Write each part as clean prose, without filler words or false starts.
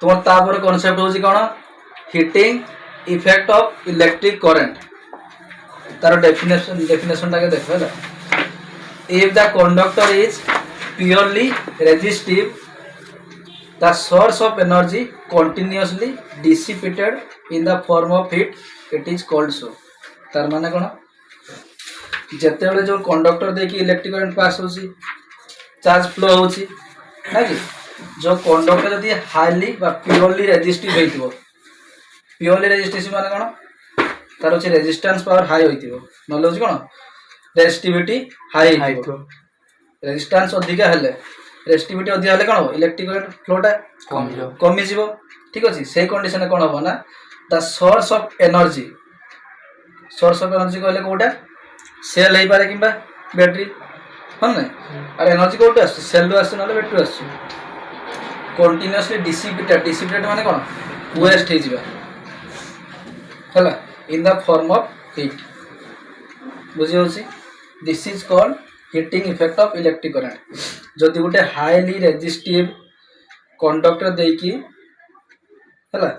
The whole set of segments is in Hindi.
तुम तापर कॉन्सेप्ट होची कौन heating effect of electric current तार डेफिनेशन टाके देखो है if the conductor is purely resistive the source of energy continuously dissipated in the form of heat it is called सो तार माने कौन जिते बड़े जो कंडक्टर देखिए इलेक्ट्रिक करंट पास हो चार्ज फ्लो हो कि जो कंडक्टर जदि हाईली प्योरली रेजिस्टिव हो प्योरली रेजिस्टिव माने कौन तार अच्छे रेजिस्टेंस पावर हाई हो नॉलेज कौन रेजिस्टिविटी हाई रेजिस्टेंस अधिका हेले रेजिस्टिविटी अधिका हेले कौन इलेक्ट्रिक करंट फ्लोटा कमी जीवो ठीक अच्छे से कंडीशन कौन हम ना द सोर्स ऑफ एनर्जी कहले कौटा सेल हो पारे कि बैटेरी हाँ ना और एनर्जी कौट आस सेल आस ना बैटेरी आस कंटिन्यूअसली डिसिपेटेड माने कौन वेस्ट हो in the form of heat बुझी होची this is called heating effect of electric current जदि गोटे हाईली रेजिस्टिव कंडक्टर देकी है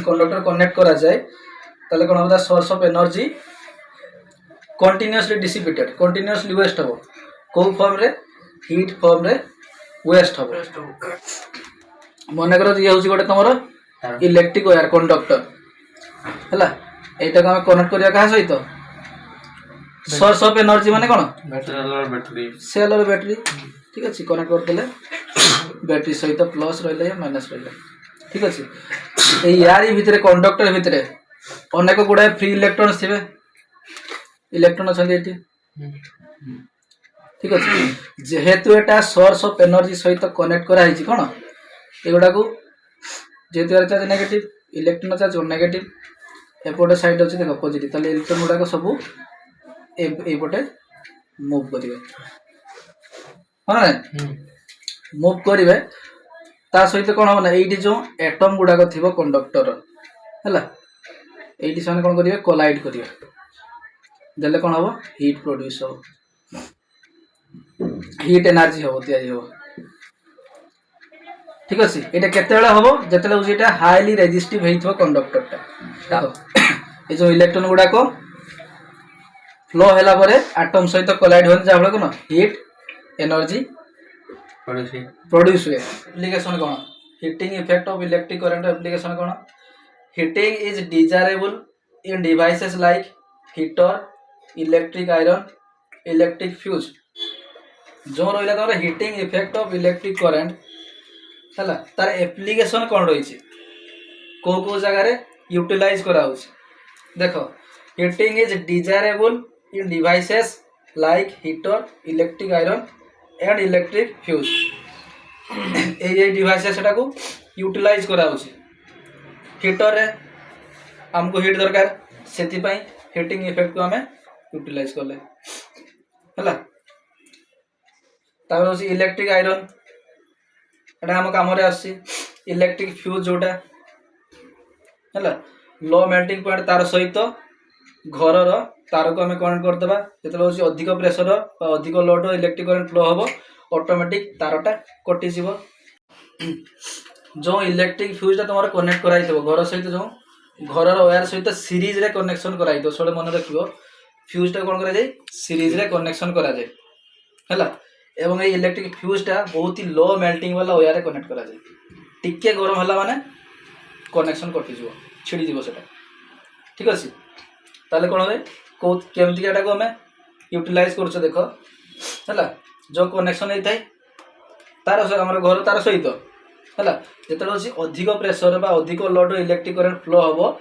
कंडक्टर कनेक्ट करा जाए ताले कौन होता source of energy continuously dissipated continuously waste हो कौ फॉर्म रे हीट फॉर्म रे वेस्ट हो मन कर ये हूँ गोटे तुम इलेक्ट्रिक वायर कंडक्टर है यहाँ को आम कनेक्ट करवा क्या सहित सोर्स ऑफ एनर्जी माने कौन सेल और बैटेरी ठीक अच्छे कनेक्ट करदे बैटेरी सहित प्लस रहा या माइनस रहा ठीक अच्छे यार भितर कंडक्टर भितर अनेक गुड़ाए फ्री इलेक्ट्रॉन्स थे इलेक्ट्रॉन अच्छा ठीक अच्छे जेहेतु एटा सोर्स ऑफ एनर्जी सहित कनेक्ट कराई कौन एगुड़ा को जेहेतु यार charge negative electron charge negative एपटे साइड अच्छे देख पॉजिटिव ताले इलेक्ट्रॉन गुड़ाक सब एपटे मूव करेंगे हाँ ना मूव करेंगे ता सहित कौन हम ना ये जो एटम गुड़ाक थी कंडक्टर है ये से कौन करेंगे कोलाइड करेंगे देले कौन हम हीट प्रोड्यूस हो हीट एनर्जी हम तैयारी हो ठीक अच्छे ये केते हम जो हाईली रेजिस्टिव हो कंडक्टरटा ये जो इलेक्ट्रॉन गुड़ाक फ्लो है आटम सहित कोलाइड हो जहाँ कौन हीट एनर्जी प्रोड्यूस हुए एप्लीकेशन कौन heating effect of electric current application कौन heating is desirable in devices like heater electric iron electric fuse जो रहा तुम heating effect of electric current है तार एप्लीकेशन कौन रही कौ जगार यूटिलाइज करा देख heating is desirable in devices like heater electric iron and electric fuse ये डिवाइसेस को यूटिलाइज करा हीटर रे हमको हीट दरकार से हीटिंग इफेक्ट को आम यूटिलाइज कले है इलेक्ट्रिक आयरन एटा हम कम इलेक्ट्रिक फ्यूज जोटा है लो मेल्टिंग पॉइंट तार सहित घर तार को आम कनेक्ट करदे जो अधिक प्रेसर अधिक लोड इलेक्ट्रिक करंट फ्लो हम ऑटोमेटिक तारटा कटिज जो इलेक्ट्रिक फ्यूजटा तुम कनेक्ट कराई घर सहित जो घर वायर सहित सीरीज रे कनेक्शन कराई सब मन रख फ्यूजटा कौन कर सीरीज रे कनेक्शन करा जाए है एवं ये इलेक्ट्रिक फ्यूजटा बहुत ही लो मेल्टिंग वाला वायर कनेक्ट करा जाए टिके गरम है माने कनेक्शन कटिज छिड़ीज से ठीक अच्छे ताले कौन हुए केमतीटा को आम यूटिलाइज कर देख है जो कनेक्शन होता है तार आम घर तार सहित है जो अधिक प्रेसर बा अधिक लोड इलेक्ट्रिक करंट फ्लो हम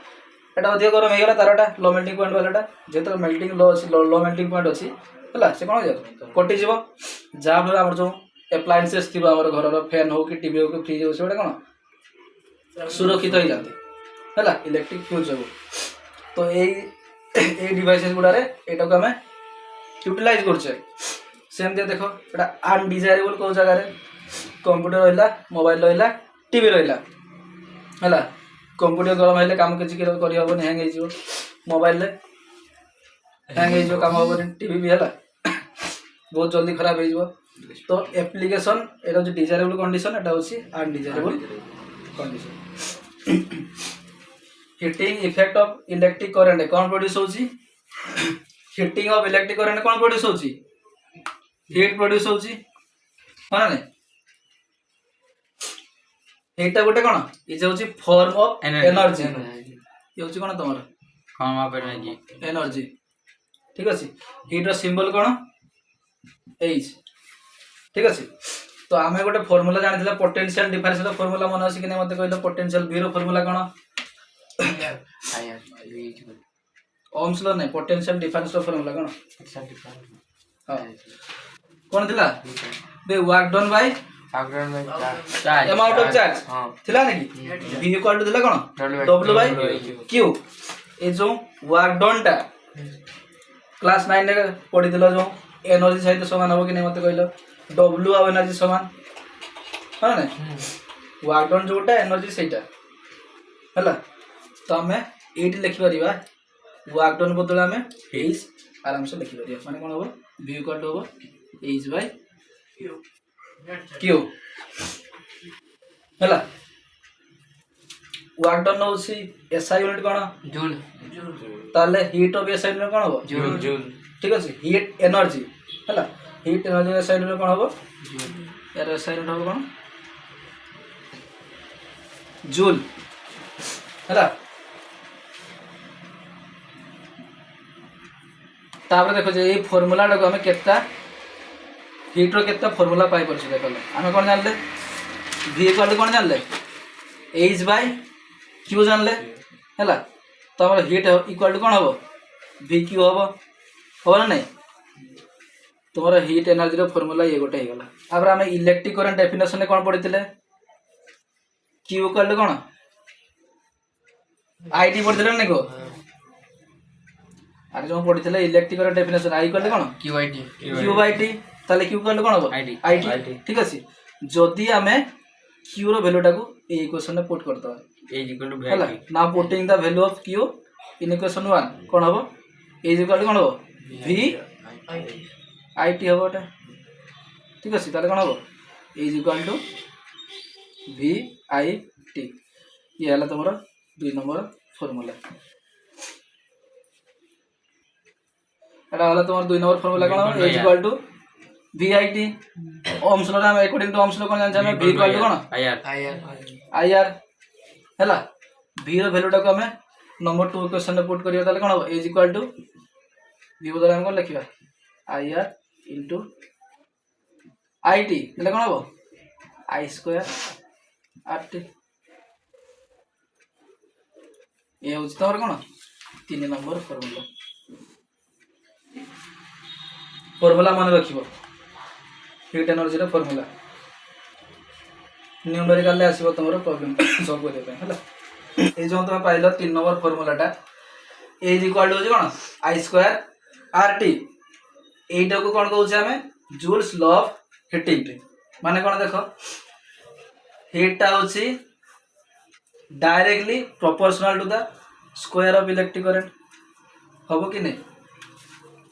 एटा अधिक गरम होगा तारटा लो मेल्टिंग पॉइंट वाला जो मेल्टिंग लो मेल्टिंग पॉइंट अच्छी है से कौन कटिज जहाँ फल आम जो एप्लायंसेस थी घर फैन हो कि टीवी हो कि फ्रिज हो से कौन सुरक्षित हो जाती है इलेक्ट्रिक फ्यूज सब तो ये डिवाइसेस गुड़ारे यहाँ को आम यूटिलाइज करमती देख ये अनडिजायरेबल कौ जगार कंप्यूटर रहा मोबाइल रहा टीवी रहा है कंप्यूटर गरम है कम किसी करहबन हैंग हो मोबाइल हैंग हो कम हम टीवी भी है बहुत जल्दी खराब हो तो एप्लिकेशन यहाँ जो डिजायरेबल कंडीशन यहाँ हूँ undesirable condition heating effect of electric current कौन प्रोड्यूस होची हीटिंग ऑफ इलेक्ट्रिक करंट कौन प्रोड्यूस होची हीट प्रोड्यूस होची हां नै एटा गोटे कौन ये होची फॉर्म ऑफ एनर्जी ये होची कौन तमर फॉर्म ऑफ एनर्जी एनर्जी ठीक अछि हीट रो सिंबल कौन H ठीक अछि तो आमे गोटे फार्मूला जानिथिला पोटेंशियल डिफरेंस रो फार्मूला मन अछि कि नै मते कहलो पोटेंशियल V रो फार्मूला कौन ओम्स लो नै पोटेंशियल डिफरेंस रो फार्मूला कौन हां कौन थिला बे work done by amount of charge थिला नै कि V इक्वल टू थिला कौन W बाय Q ए जो वर्क डन टा क्लास 9 रे पढि दिलो जो एनर्जी सहित समान हो कि नै मते कहलो W आ एनर्जी समान हां नै वर्क डन जोटा एनर्जी सेटा हला तो हमें 8 लिखि परिबा वर्क डन बदल हमें H आराम से लिखि परिबा माने कोन हो V इक्वल टू हो H बाय Q हला वर्क डन होसी SI यूनिट कोन जूल ताले हीट ऑफ SI यूनिट कोन हो जूल जूल ठीक अछि हीट एनर्जी हला हीट एनर्जी SI यूनिट कोन हो यार SI यूनिट हो कोन जूल हला तापर देखो जे ए फार्मूला को हमें केता हीट रो केता फार्मूला पाई परछ देखो हमें कोन जानले V इक्वल टू कोन जानले H बाय Q जानले हला तो हमर हीट इक्वल टू कोन हो V Q हो ना नहीं तुम्हारा हीट एनर्जी रो फार्मूला ये गोटे हे गला अब हमें इलेक्ट्रिक करंट डेफिनेशन में कोन पढितले Q इक्वल टू कोन IT पढितले नै को आगे जो पढितले electric current definition I equal to कोन Q बाय T ताले Q इक्वल टू कोन हो IT ठीक अछि जदी हमें Q रो वैल्यू टाको ए इक्वेशन में पुट करता A इक्वल टू हला now putting the value of Q in equation 1 कोन हो A इक्वल टू कोन हो V IT हो बटा ठीक अछि ताले कोन हो A equal to V I T ये हला तमरो 2 नंबर फार्मूला एटा हला तमरो 2 नंबर फार्मूला कोन हो A equal to VIT Ohm's law नाम अकॉर्डिंग टू ओम्स लो कोन जान हमें V इक्वल टू कोन IR हला V रो वैल्यू टाको हमें नंबर 2 क्वेश्चन में पुट करियो ताले कोन हो A इक्वल टू V बदला हम कोन लिखिबा IR इनटू IT ताले कोन हो I स्क्वायर RT ये होच तोर कोन 3 नंबर फार्मूला फार्मूला मन रखिबो हीट एनर्जी रो फार्मूला न्यूमेरिकल ले आसीबो तमरो प्रॉब्लम सॉल्व करे पे हला ए जो तुम पाइलो 3 नंबर फार्मूला टा A इक्वल टू कोन I स्क्वायर RT एटा को कोन कहू छै हमें जूल्स लॉ ऑफ हीटिंग माने कोन देखो हीट टा होची directly proportional to the square of electric current हबो कि नै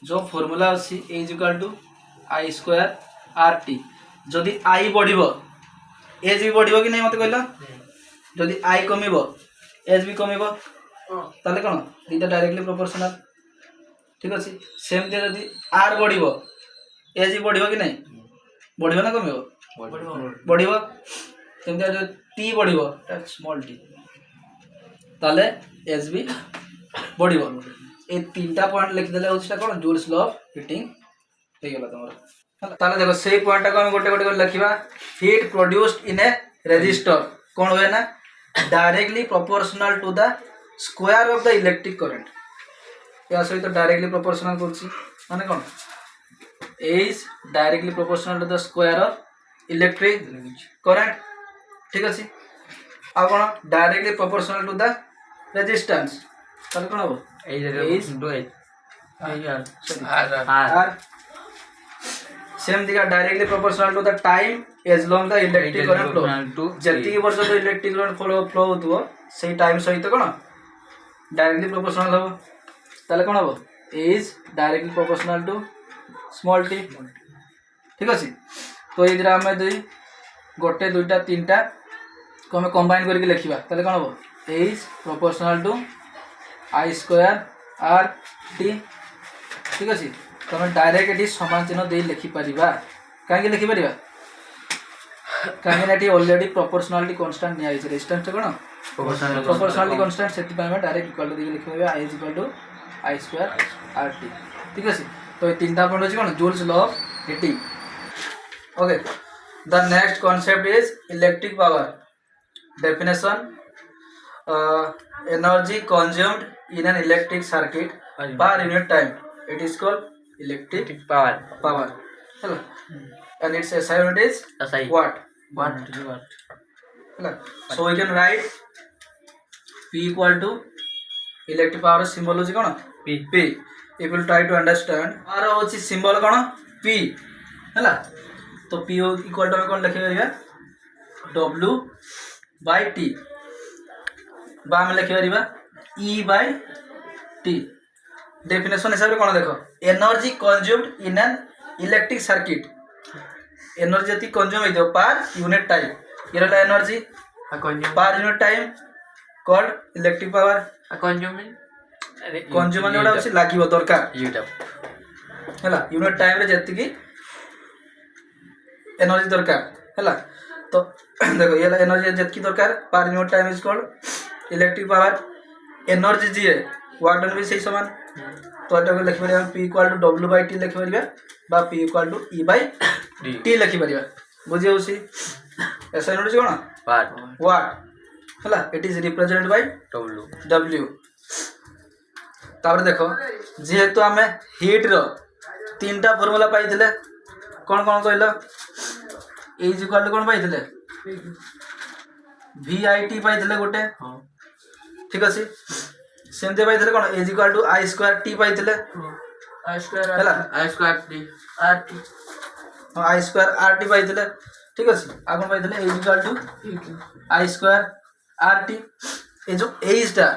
जो फार्मूला अछि A equal to I square RT जदि I बढ़िबो H भी बढ़िबो कि नै मते कहला जदि I कमिबो H भी कमिबो ताले कोन इटा डायरेक्टली प्रोपोर्शनल ठीक अछि सेम दे जदि R बढ़िबो H भी बढ़िबो कि नै बढ़िबो ना कमिबो बढ़िबो सेम दे जदि T बढ़िबो स्मॉल t ताले H भी बढ़िबो ए तीनटा पॉइंट लिख देले होछटा कोन जूल्स लॉ ऑफ हीटिंग हे गेला तमरो ताले देखो सेही पॉइंट को हम गोटे गोटे कर लिखिबा heat produced in a resistor कोन होय ना directly proportional to the square of the electric current या सहित डायरेक्टली प्रोपोर्शनल करछि माने कोन is directly proportional to the square of electric current ठीक अछि आ कोन directly proportional to the resistance ताले कोन हो इज टू R सेम दिगा directly proportional to the time as long the electric current flow जति वर्ष तो इलेक्ट्रिक करंट फ्लो होतबो सेही टाइम सहित कोन डायरेक्टली प्रोपोर्शनल हो ताले कोन हो is directly proportional to small t ठीक अछि तो इधर हम दुई गोटे दुईटा तीनटा को आम कंबाइन करके लिखा ताले कौन हम H proportional to I square R T ठीक अच्छे तो आम डायरेक्ट ये समान चिन्ह दे लिखिपर कहीं लिखिपर कहीं ऑलरेडी प्रोपोर्शनालिटी कांस्टेंट निया रेजिस्टेंस कौन प्रोपोर्शनालिटी कांस्टेंट से डायरेक्ट इक्वल टू लिखिपर I is equal to I square R T ठीक अच्छे तो ये तीन पॉइंट अच्छे कौन Joule's law of heating okay the next concept is electric power definition energy consumed in an electric circuit per unit time it is called electric power hello and its SI unit is watt hello so we can write P equal to electric power symbol होची कोन P if you try to understand आर होची symbol कोन P हैला तो P equal to हम कोन लिखे परिया W by T बा हम लिखे परिया E by T डेफिनेशन हिसाब रे कोन देखो energy consumed in an electric circuit energy जति कंज्यूम होइतो पर यूनिट टाइम ये रहला एनर्जी पर unit time called electric power consume जोड़ा होछि लागिवो दरकार हैला यूनिट टाइम रे जति की एनर्जी दरकार हैला तो देखो ये एनर्जी जति की दरकार per unit time is called electric power energy जी है वाट डन भी सही समान तो एटा को लिखि परिया P equal to W by T लिखि परिया बा P equal to E by T लिखि परिया बुझे होसी ऐसा यूनिट कोन वाट हला it is represented by W तापर देखो जेहेतु आमे हीट रो तीनटा फार्मूला पाइथिले कोन कोन कहलो E इज इक्वल टू कोन पाइथिले VIT पाइथिले गोटे ठीक अछि सेमते पाइथिले कोन A equal to I square T पाइथिले I स्क्वायर हला I square T RT I square RT पाइथिले ठीक अछि आगन पाइथिले A equal to I square RT ए जो H टा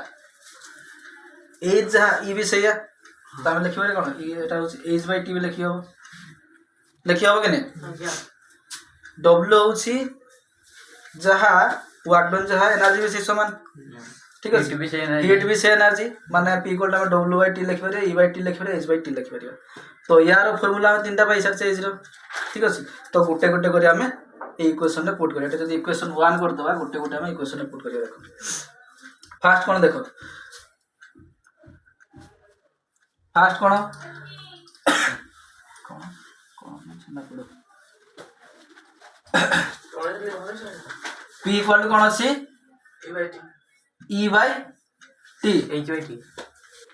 H जहा ई भी सही है तामे लिखिबे कोन एटा होछि H by T भी लिखियो कि नहीं W होछि जहा वाट डन जहा एनर्जी भी समान ठीक है हीट भी से एनर्जी माने P equal to W by T लिख परिया E by T लिख परिया H by T लिख परिया तो यार फार्मूला में तीनटा पैसा से H रो ठीक है तो गुटे गुटे करी हमें ए इक्वेशन में पुट करिया तो इक्वेशन 1 कर दबा गुटे गुटे हमें इक्वेशन में पुट करिया देखो फास्ट कोन देखो फास्ट कोन छना पड़ो P इक्वल टू कोन अछि E by T H by T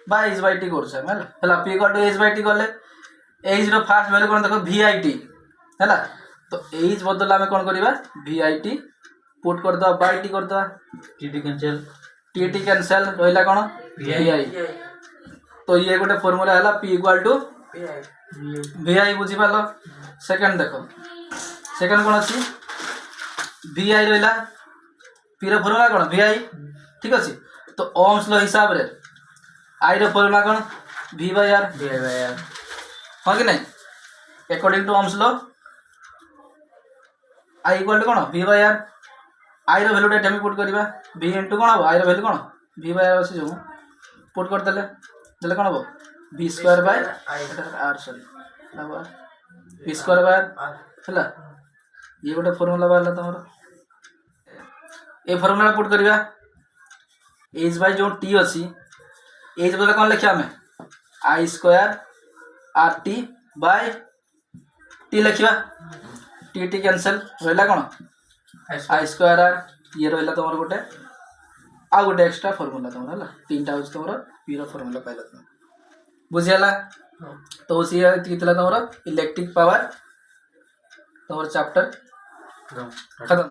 by H by T करछ हला P equal to H by T करले H रो फास्ट वैल्यू कोन देखो VIT हला तो H बदला में कोन करबा VIT पुट कर दो by T कर दो TT कैंसिल रहला कोन VI तो ये गोटे फार्मूला हला P इक्वल टू VI बुझी पालो सेकंड देखो सेकंड कोन अछि VI रहला P रो फार्मूला कोन VI ठीक अछि तो ओम्स लो हिसाब रे I रो फार्मूला कोन V by R हां कि नहीं according to Ohm's law I equal to कोन V by R I रो वैल्यू डेटा में पुट करबा V इनटू कोन हो I रो वैल्यू कोन V by R अछि जो पुट कर देले देले कोन हो V square by R sorry अब V स्क्वायर बाय हला ये गोटे फार्मूला बाला तमरो ए फार्मूला पुट करबा H by जो T अछि H बदला कोन लिखिया हमें I square RT by T लिखिबा TT cancel रहला कोन I स्क्वायर R ये रहला तमरो गोटे आ गोटे एक्स्ट्रा फार्मूला तमरो हला तीनटा होछ तमरो P रो फार्मूला पाइला तुम बुझियाला तो उसी कितला तमरो इलेक्ट्रिक पावर तमरो चैप्टर खत्म।